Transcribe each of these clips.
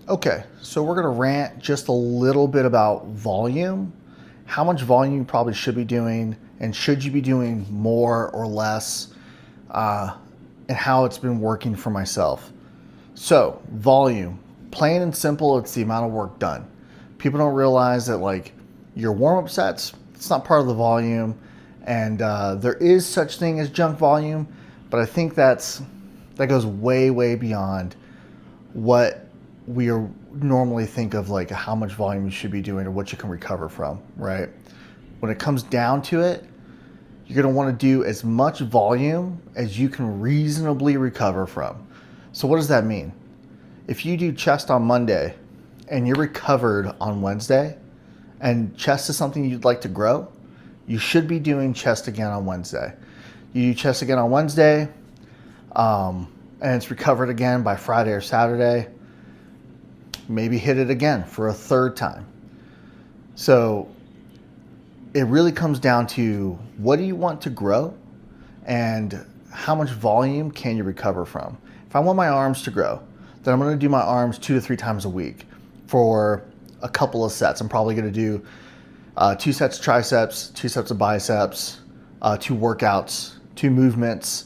Okay, so we're gonna rant just a little bit about volume, how much volume you probably should be doing, and should you be doing more or less, uh, and how it's been working for myself. So, volume, plain and simple, it's the amount of work done. People don't realize that, like, your warm up sets, it's not part of the volume, and there is such thing as junk volume, but I think that goes way beyond what we are normally think of, like how much volume you should be doing or what you can recover from, right? When it comes down to it, you're going to want to do as much volume as you can reasonably recover from. So what does that mean? If you do chest on Monday and you're recovered on Wednesday, and chest is something you'd like to grow, you should be doing chest again on Wednesday. You do chest again on Wednesday, and it's recovered again by Friday or Saturday. Maybe hit it again for a third time. So it really comes down to, what do you want to grow and how much volume can you recover from? If I want my arms to grow, then I'm going to do my arms 2 to 3 times a week for a couple of sets. I'm probably going to do 2 sets of triceps, 2 sets of biceps, 2 workouts, 2 movements,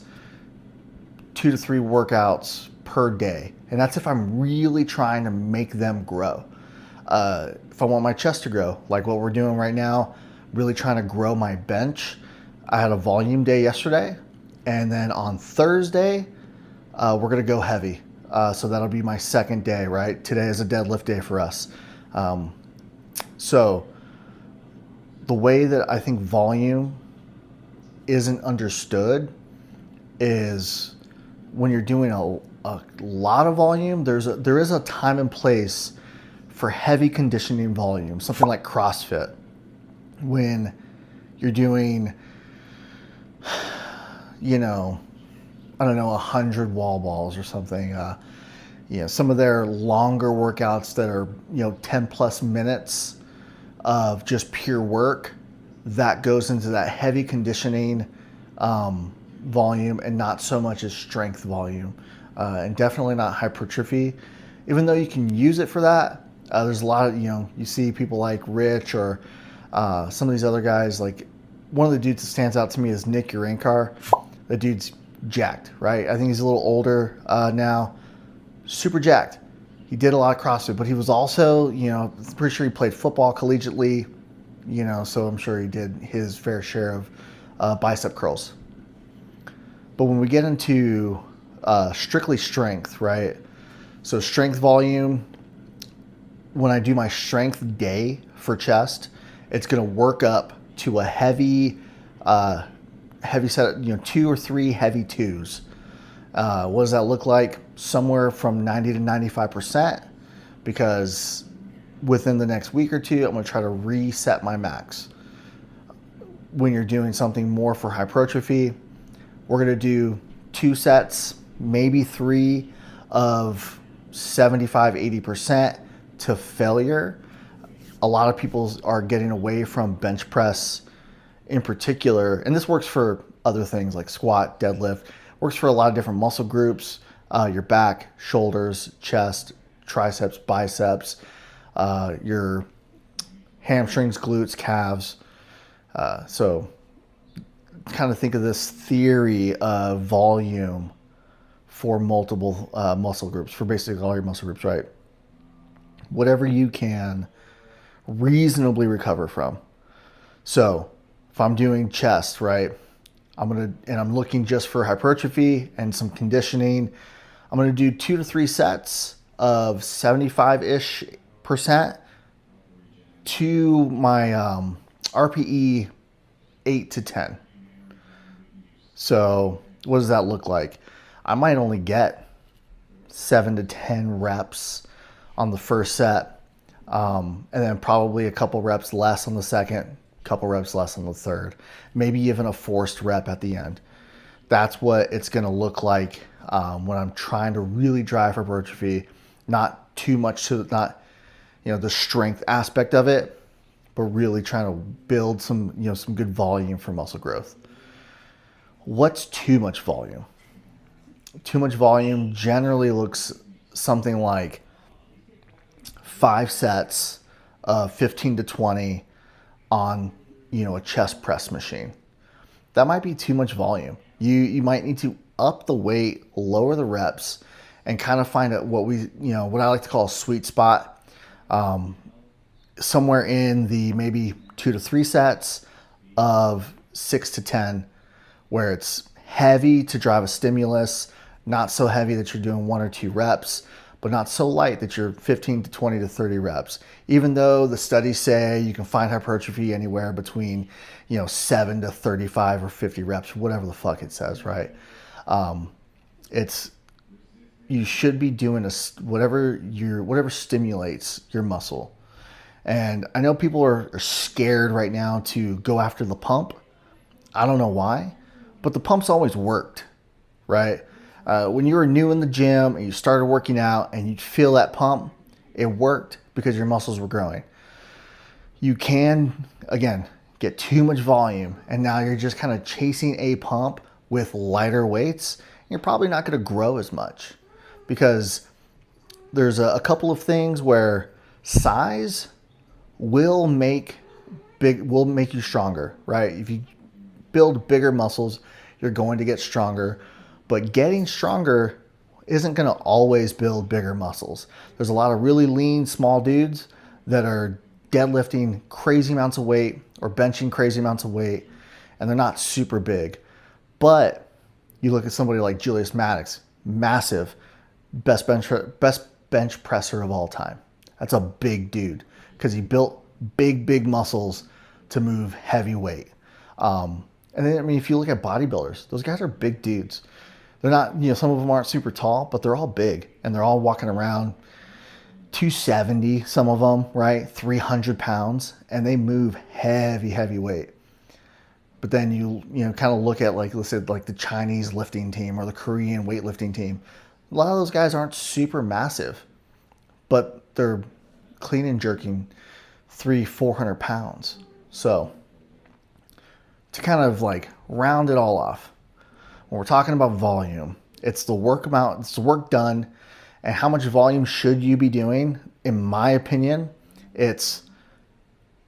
2 to 3 workouts per day. And that's if I'm really trying to make them grow. If I want my chest to grow, like what we're doing right now, really trying to grow my bench. I had a volume day yesterday, and then on Thursday, we're gonna go heavy. So that'll be my second day, right? Today is a deadlift day for us. So the way that I think volume isn't understood is when you're doing a lot of volume, there is a time and place for heavy conditioning volume, something like CrossFit. When you're doing, I don't know, 100 wall balls or something, some of their longer workouts that are, 10 plus minutes of just pure work, that goes into that heavy conditioning volume, and not so much as strength volume, and definitely not hypertrophy, even though you can use it for that. There's a lot of, you see people like Rich or some of these other guys. Like, one of the dudes that stands out to me is Nick Urankar. The dude's jacked, right? I think he's a little older now, super jacked. He did a lot of CrossFit, but he was also, pretty sure he played football collegiately, so I'm sure he did his fair share of bicep curls. But when we get into strictly strength, right? So strength volume, when I do my strength day for chest, it's going to work up to a heavy set, 2 or 3 heavy twos. What does that look like? Somewhere from 90 to 95%, because within the next week or two, I'm going to try to reset my max. When you're doing something more for hypertrophy, we're going to do 2 sets, maybe 3 of 75-80% to failure. A lot of people are getting away from bench press in particular, and this works for other things like squat, deadlift, works for a lot of different muscle groups, your back, shoulders, chest, triceps, biceps, your hamstrings, glutes, calves. So kind of think of this theory of volume for multiple muscle groups, for basically all your muscle groups, right? Whatever you can reasonably recover from. So if I'm doing chest, right, I'm looking just for hypertrophy and some conditioning, I'm gonna do 2 to 3 sets of 75-ish% to my RPE 8 to 10. So what does that look like? I might only get 7 to 10 reps on the first set, and then probably a couple reps less on the second, couple reps less on the third, maybe even a forced rep at the end. That's what it's going to look like when I'm trying to really drive hypertrophy, not too much to the strength aspect of it, but really trying to build some good volume for muscle growth. What's too much volume? Too much volume generally looks something like 5 sets of 15 to 20 on, a chest press machine. That might be too much volume. You might need to up the weight, lower the reps, and kind of find out what I like to call a sweet spot, somewhere in the maybe 2 to 3 sets of 6 to 10, where it's heavy to drive a stimulus, not so heavy that you're doing 1 or 2 reps, but not so light that you're 15 to 20 to 30 reps. Even though the studies say you can find hypertrophy anywhere between, 7 to 35 or 50 reps, whatever the fuck it says, right? You should be doing whatever stimulates your muscle. And I know people are scared right now to go after the pump. I don't know why, but the pump's always worked, right? When you were new in the gym and you started working out and you'd feel that pump, it worked because your muscles were growing. You can, again, get too much volume, and now you're just kind of chasing a pump with lighter weights. You're probably not going to grow as much, because there's a couple of things where size will make you stronger, right? If you build bigger muscles, you're going to get stronger, but getting stronger isn't going to always build bigger muscles. There's a lot of really lean, small dudes that are deadlifting crazy amounts of weight or benching crazy amounts of weight, and they're not super big. But you look at somebody like Julius Maddox, massive, best bench presser of all time. That's a big dude because he built big muscles to move heavy weight. And then, if you look at bodybuilders, those guys are big dudes. They're not, some of them aren't super tall, but they're all big, and they're all walking around 270, some of them, right? 300 pounds, and they move heavy weight. But then you kind of look at, let's say, the Chinese lifting team or the Korean weightlifting team. A lot of those guys aren't super massive, but they're clean and jerking 300-400 pounds. So to kind of round it all off, when we're talking about volume, it's the work amount, it's the work done, and how much volume should you be doing? In my opinion, it's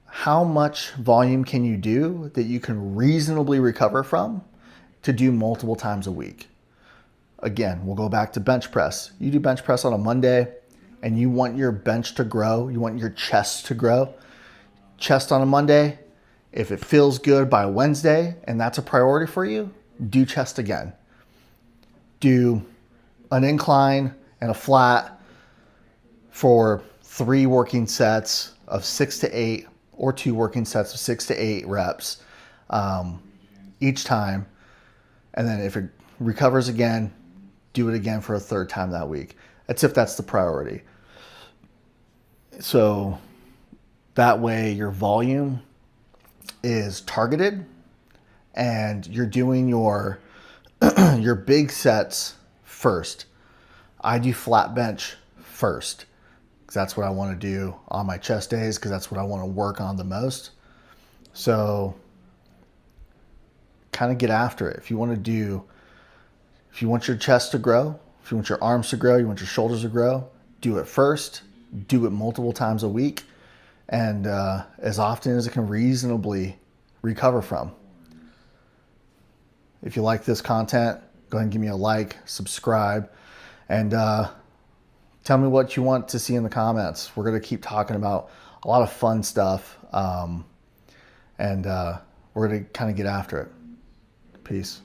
how much volume can you do that you can reasonably recover from to do multiple times a week. Again, we'll go back to bench press. You do bench press on a Monday and you want your bench to grow, you want your chest to grow. Chest on a Monday, if it feels good by Wednesday and that's a priority for you, do chest again. Do an incline and a flat for 3 working sets of 6 to 8, or 2 working sets of 6 to 8 reps each time. And then if it recovers again, do it again for a 3rd time that week. That's if that's the priority. So that way your volume is targeted and you're doing your your big sets first. I do flat bench first because that's what I want to do on my chest days, because that's what I want to work on the most. So kind of get after it. If you want your chest to grow, if you want your arms to grow, you want your shoulders to grow, do it first, do it multiple times a week, and as often as it can reasonably recover from. If you like this content, go ahead and give me a like, subscribe, and tell me what you want to see in the comments. We're going to keep talking about a lot of fun stuff, and we're going to kind of get after it. Peace.